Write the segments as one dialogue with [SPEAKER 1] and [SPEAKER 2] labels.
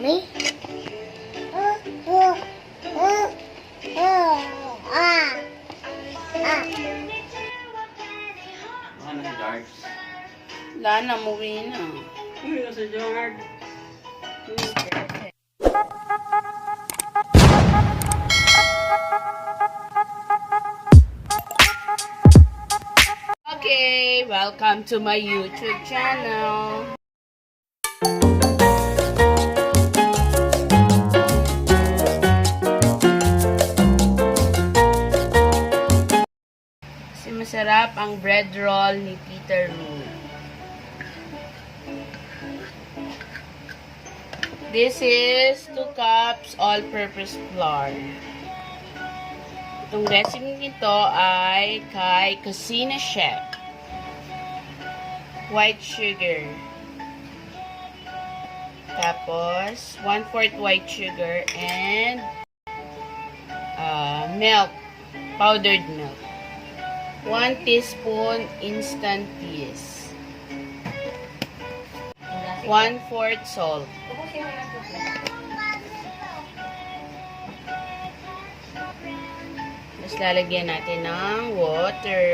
[SPEAKER 1] Me?
[SPEAKER 2] Ano si George?
[SPEAKER 3] Wala na, umuwi na.
[SPEAKER 2] Uy, si George.
[SPEAKER 3] Okay, welcome to my YouTube channel. Kasi masarap ang bread roll ni Peter Lu. This is 2 cups all-purpose flour. Itong recipe nito ay kay Casina Chef. White sugar. Tapos, 1/4 white sugar and milk. Powdered milk. 1 teaspoon instant peas. 1/4 salt. Tapos lalagyan natin ng water.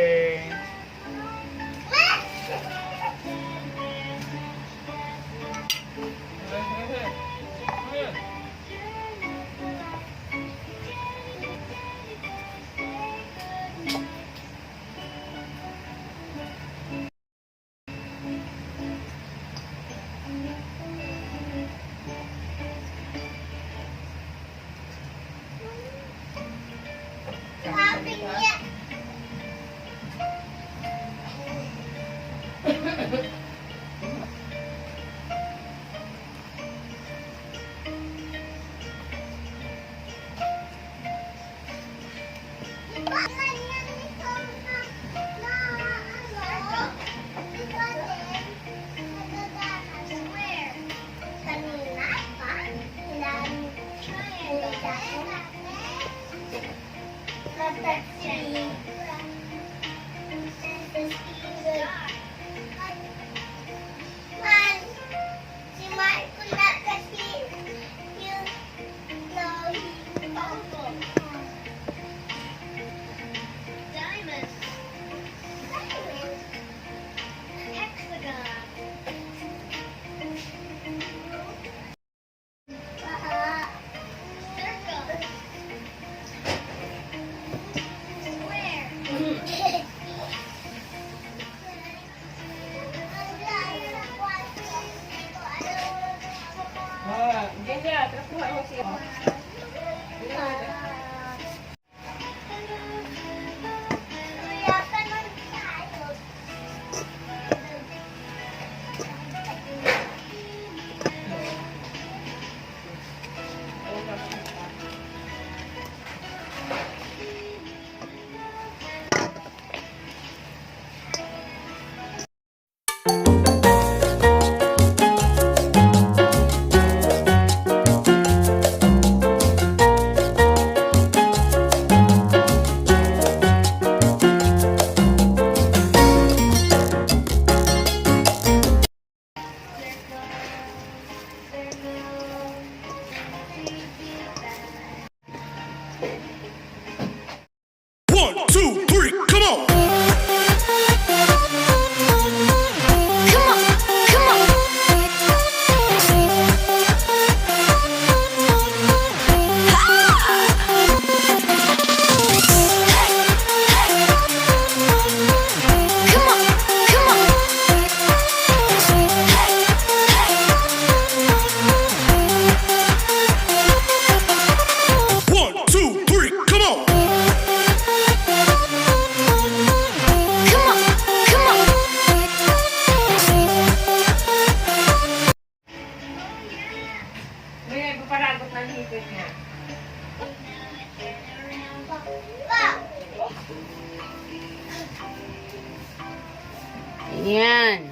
[SPEAKER 3] Ayan.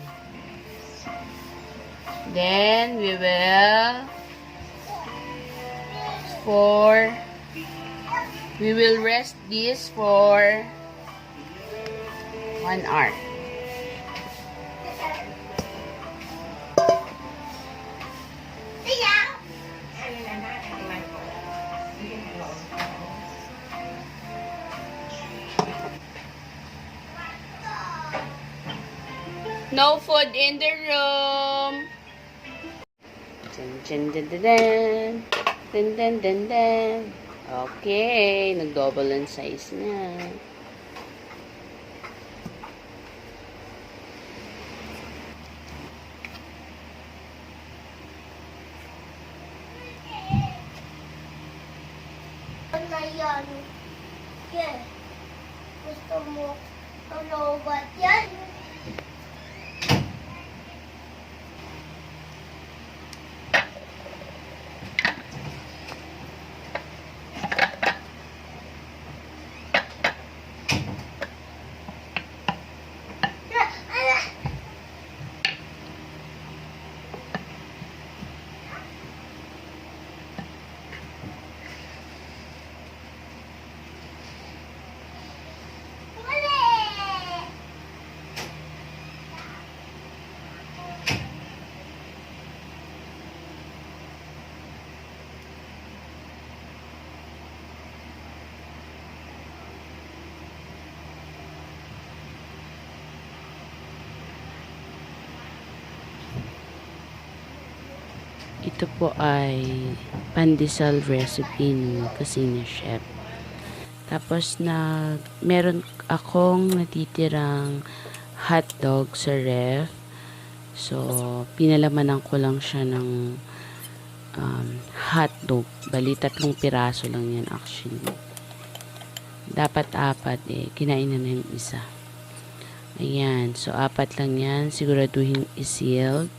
[SPEAKER 3] Then, we will rest this for 1 hour. No food in the room. Dun, dun, dun, dun. Dun, dun, dun, dun. Okay, nag-double ang size na.
[SPEAKER 1] Na yan. Yeah. Gusto mo tulobat yan?
[SPEAKER 3] Ito po ay pandesal recipe ni Kusina Chef. Tapos meron akong natitirang hotdog sa ref. So, pinalamanan ko lang siya ng hotdog. Bali, 3 piraso lang yan actually. Dapat 4 kinain na yung isa. Ayan. So, 4 lang yan. Siguraduhin i-sealed.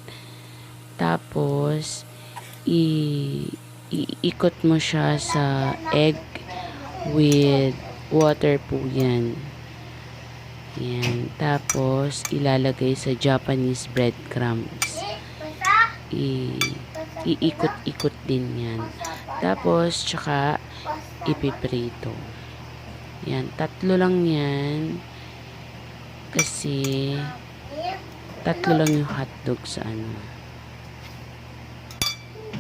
[SPEAKER 3] Tapos, iikot mo siya sa egg with water po yan. Yan. Tapos, ilalagay sa Japanese breadcrumbs. Iikot-ikot din yan. Tapos, tsaka ipiprito. Yan. 3 lang yan. Kasi, 3 lang yung hotdog sa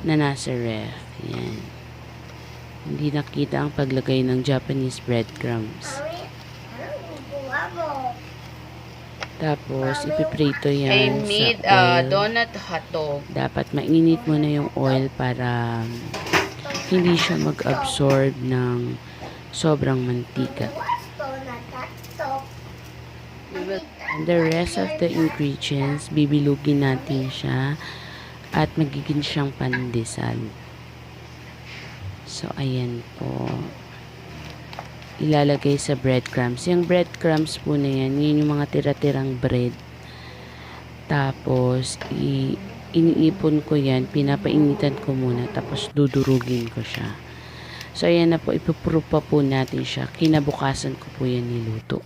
[SPEAKER 3] na nasa ref. Yan. Hindi nakita ang paglagay ng Japanese breadcrumbs. Tapos, ipiprito yan I made sa oil. donut hotdog.
[SPEAKER 2] Dapat mainit mo na yung oil para hindi siya mag-absorb ng sobrang mantika. And the rest of the ingredients, bibilugin natin siya at magiging siyang pandesal. So, ayan po. Ilalagay sa breadcrumbs. Yung breadcrumbs po na yan, yun yung mga tira-tirang bread. Tapos, iniipon ko yan, pinapainitan ko muna, tapos dudurugin ko siya. So, ayan na po, ipuproof pa po natin siya. Kinabukasan ko po yan niluto.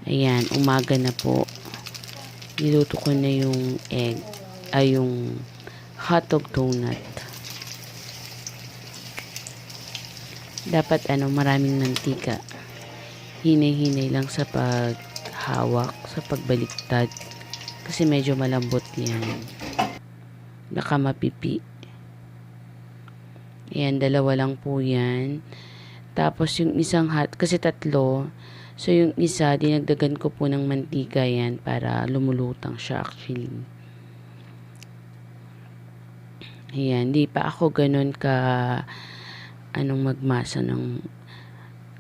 [SPEAKER 2] Ayan, umaga na po. Niluto ko na yung egg, yung hotdog donut. Dapat maraming mantika. Hinay-hinay lang sa paghawak, sa pagbaliktad. Kasi medyo malambot yan. Baka mapipi. Ayan, 2 lang po yan. Tapos yung isang kasi 3. So yung isa, dinagdagan ko po ng mantika yan para lumulutang siya actually. Ayan, di pa ako ganun magmasa ng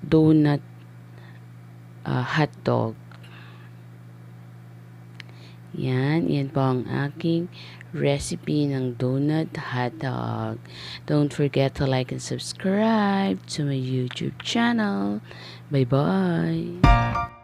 [SPEAKER 2] donut hotdog. Yan po ang aking recipe ng donut hotdog. Don't forget to like and subscribe to my YouTube channel. Bye-bye!